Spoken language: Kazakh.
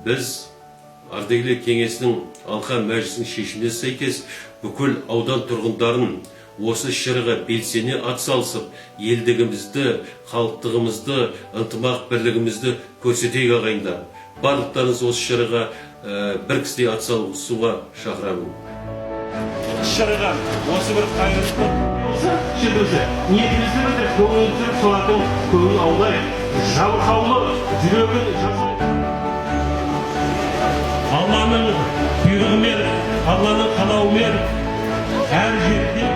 Біз ардагерлер кеңесінің алқа мәжілісінің шешіміне сәйкес бүкіл аудан тұрғындарын осы шараға белсене атсалысып, елдігімізді, халықтығымызды, ынтымақ бірлігімізді көрсетейік ағайындар. Барлықтарыңыз осы шараға бір кісідей атсалысуға шақырамын. Шараға осы бір қайырымды болса, ниетімізді білдіріп, көңілімізді солардың көңілін аулайық. Жабырқаулы жүрегін жасайық. Алланың бұйрығымен, Алланың қалауымен әр жерде